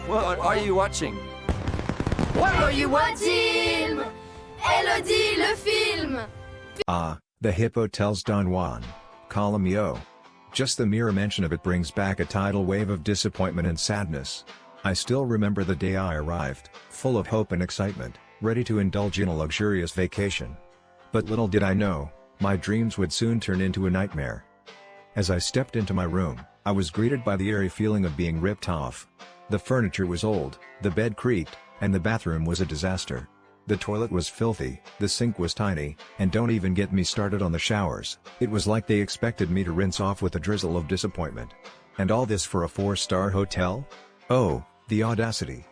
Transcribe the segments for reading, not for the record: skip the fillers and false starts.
What are you watching? What are you watching? Elodie, le film! Ah, the hipotels Don Juan. Cala millor. Just the mere mention of it brings back a tidal wave of disappointment and sadness. I still remember the day I arrived, full of hope and excitement, ready to indulge in a luxurious vacation. But little did I know, my dreams would soon turn into a nightmare. As I stepped into my room, I was greeted by the eerie feeling of being ripped off. The furniture was old, the bed creaked, and the bathroom was a disaster. The toilet was filthy, the sink was tiny, and don't even get me started on the showers. It was like they expected me to rinse off with a drizzle of disappointment. And all this for a 4-star hotel? Oh, the audacity.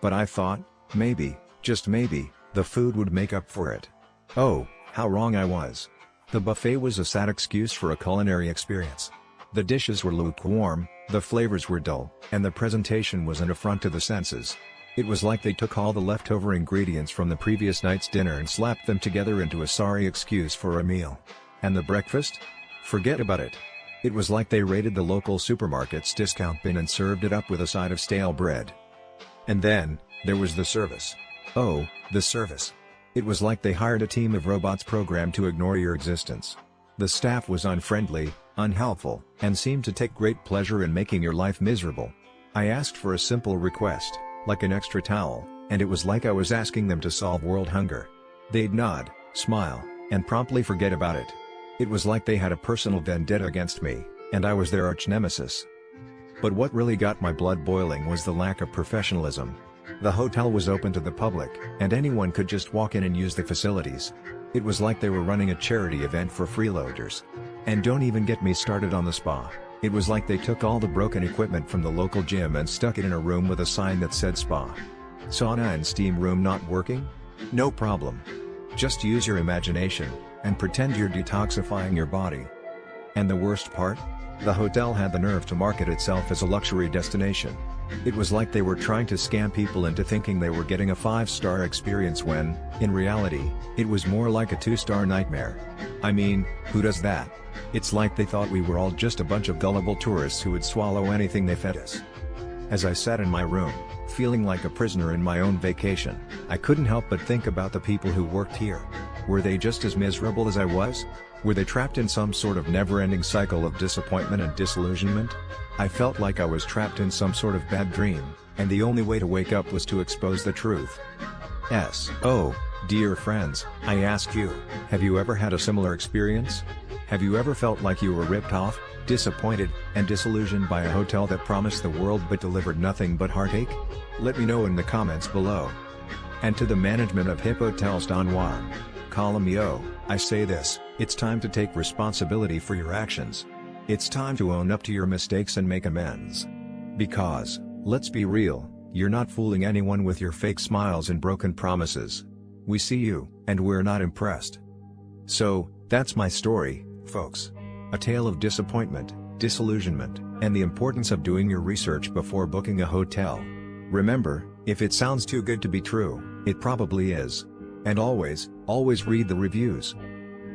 But I thought, maybe, just maybe, the food would make up for it. Oh, how wrong I was. The buffet was a sad excuse for a culinary experience. The dishes were lukewarm, the flavors were dull, and the presentation was an affront to the senses. It was like they took all the leftover ingredients from the previous night's dinner and slapped them together into a sorry excuse for a meal. And the breakfast? Forget about it. It was like they raided the local supermarket's discount bin and served it up with a side of stale bread. And then, there was the service. Oh, the service. It was like they hired a team of robots programmed to ignore your existence. The staff was unfriendly, unhelpful, and seemed to take great pleasure in making your life miserable. I asked for a simple request, like an extra towel, and it was like I was asking them to solve world hunger. They'd nod, smile, and promptly forget about it. It was like they had a personal vendetta against me, and I was their arch-nemesis. But what really got my blood boiling was the lack of professionalism. The hotel was open to the public, and anyone could just walk in and use the facilities. It was like they were running a charity event for freeloaders. And don't even get me started on the spa. It was like they took all the broken equipment from the local gym and stuck it in a room with a sign that said spa. Sauna and steam room not working? No problem. Just use your imagination, and pretend you're detoxifying your body. And the worst part? The hotel had the nerve to market itself as a luxury destination. It was like they were trying to scam people into thinking they were getting a 5-star experience when, in reality, it was more like a 2-star nightmare. I mean, who does that? It's like they thought we were all just a bunch of gullible tourists who would swallow anything they fed us. As I sat in my room, feeling like a prisoner in my own vacation, I couldn't help but think about the people who worked here. Were they just as miserable as I was? Were they trapped in some sort of never-ending cycle of disappointment and disillusionment? I felt like I was trapped in some sort of bad dream, and the only way to wake up was to expose the truth. Oh, dear friends, I ask you, have you ever had a similar experience? Have you ever felt like you were ripped off, disappointed, and disillusioned by a hotel that promised the world but delivered nothing but heartache? Let me know in the comments below. And to the management of hipotels Don Juan, cala millor, I say this: it's time to take responsibility for your actions. It's time to own up to your mistakes and make amends. Because, let's be real, you're not fooling anyone with your fake smiles and broken promises. We see you, and we're not impressed. So, that's my story, folks. A tale of disappointment, disillusionment, and the importance of doing your research before booking a hotel. Remember, if it sounds too good to be true, it probably is. And always read the reviews.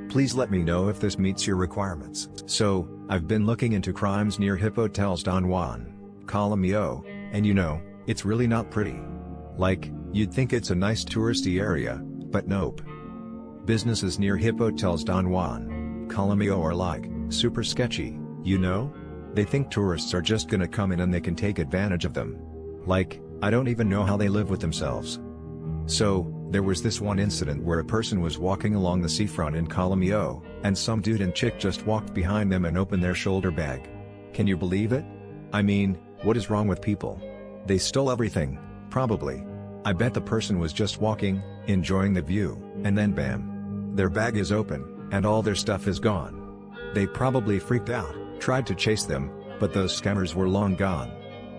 Please let me know if this meets your requirements. So, I've been looking into crimes near hipotels Don Juan, cala millor, and you know, it's really not pretty. Like, you'd think it's a nice touristy area, but nope. Businesses near hipotels Don Juan, cala millor are like, super sketchy, you know? They think tourists are just gonna come in and they can take advantage of them. Like, I don't even know how they live with themselves. So, there was this one incident where a person was walking along the seafront in cala millor, and some dude and chick just walked behind them and opened their shoulder bag. Can you believe it? I mean, what is wrong with people? They stole everything, probably. I bet the person was just walking, enjoying the view, and then bam. Their bag is open, and all their stuff is gone. They probably freaked out, tried to chase them, but those scammers were long gone.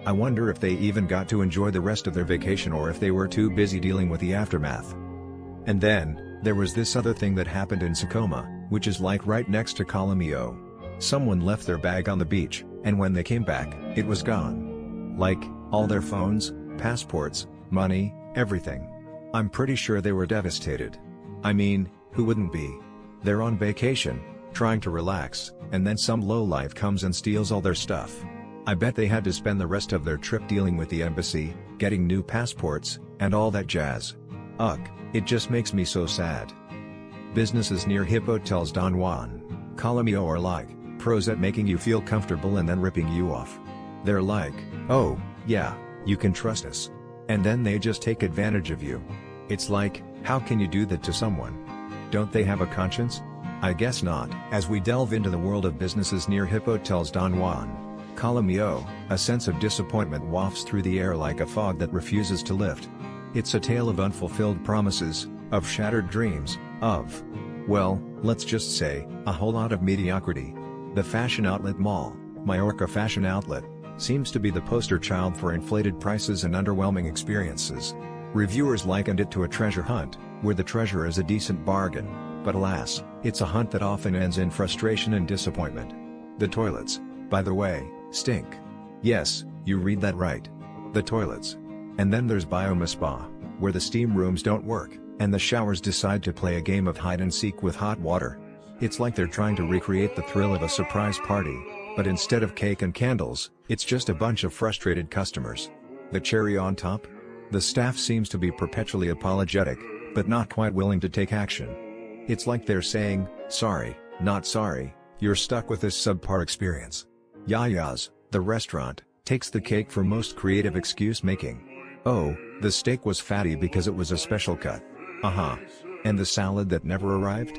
I wonder if they even got to enjoy the rest of their vacation or if they were too busy dealing with the aftermath. And then, there was this other thing that happened in Sakoma, which is like right next to cala millor. Someone left their bag on the beach, and when they came back, it was gone. Like, all their phones, passports, money, everything. I'm pretty sure they were devastated. I mean, who wouldn't be? They're on vacation, trying to relax, and then some lowlife comes and steals all their stuff. I bet they had to spend the rest of their trip dealing with the embassy, getting new passports, and all that jazz. Ugh, it just makes me so sad. Businesses near hipotels Don Juan, cala millor are like pros at making you feel comfortable and then ripping you off. They're like, oh, yeah, you can trust us. And then they just take advantage of you. It's like, how can you do that to someone? Don't they have a conscience? I guess not. As we delve into the world of businesses near hipotels Don Juan, cala millor, a sense of disappointment wafts through the air like a fog that refuses to lift. It's a tale of unfulfilled promises, of shattered dreams, of, well, let's just say, a whole lot of mediocrity. The fashion outlet mall, Mallorca Fashion Outlet, seems to be the poster child for inflated prices and underwhelming experiences. Reviewers likened it to a treasure hunt, where the treasure is a decent bargain, but alas, it's a hunt that often ends in frustration and disappointment. The toilets, by the way, stink. Yes, you read that right. The toilets. And then there's Bioma Spa, where the steam rooms don't work, and the showers decide to play a game of hide-and-seek with hot water. It's like they're trying to recreate the thrill of a surprise party, but instead of cake and candles, it's just a bunch of frustrated customers. The cherry on top? The staff seems to be perpetually apologetic, but not quite willing to take action. It's like they're saying, sorry, not sorry, you're stuck with this subpar experience. Yaya's, the restaurant, takes the cake for most creative excuse making. Oh, the steak was fatty because it was a special cut. And the salad that never arrived?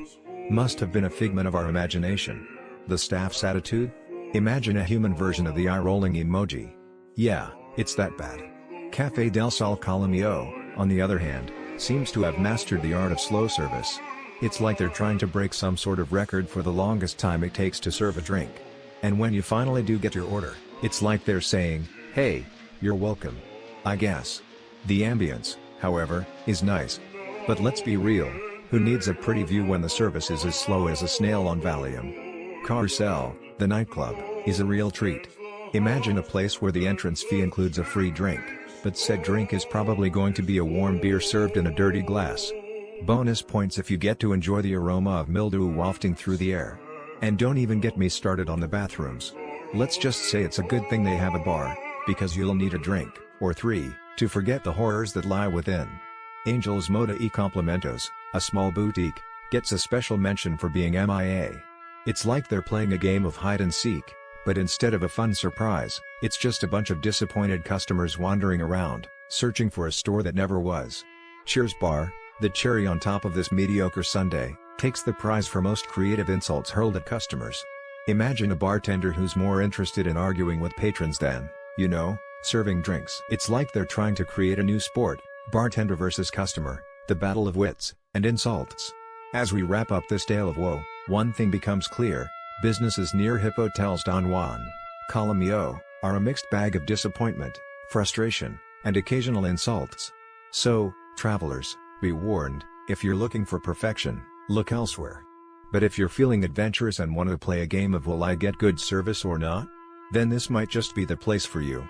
Must have been a figment of our imagination. The staff's attitude? Imagine a human version of the eye-rolling emoji. Yeah, it's that bad. Café del Sol cala millor, on the other hand, seems to have mastered the art of slow service. It's like they're trying to break some sort of record for the longest time it takes to serve a drink. And when you finally do get your order, it's like they're saying, hey, you're welcome. I guess. The ambience, however, is nice. But let's be real, who needs a pretty view when the service is as slow as a snail on Valium? Carcel, the nightclub, is a real treat. Imagine a place where the entrance fee includes a free drink, but said drink is probably going to be a warm beer served in a dirty glass. Bonus points if you get to enjoy the aroma of mildew wafting through the air. And don't even get me started on the bathrooms. Let's just say it's a good thing they have a bar, because you'll need a drink, or three, to forget the horrors that lie within. Angel's Moda y Complementos, a small boutique, gets a special mention for being MIA. It's like they're playing a game of hide-and-seek, but instead of a fun surprise, it's just a bunch of disappointed customers wandering around, searching for a store that never was. Cheers Bar, the cherry on top of this mediocre sundae, takes the prize for most creative insults hurled at customers. Imagine a bartender who's more interested in arguing with patrons than, serving drinks. It's like they're trying to create a new sport, bartender versus customer, the battle of wits and insults. As we wrap up this tale of woe, one thing becomes clear: businesses near hipotels Don Juan, cala millor, are a mixed bag of disappointment, frustration, and occasional insults. So, travelers, be warned, if you're looking for perfection, look elsewhere. But if you're feeling adventurous and want to play a game of will I get good service or not? Then this might just be the place for you.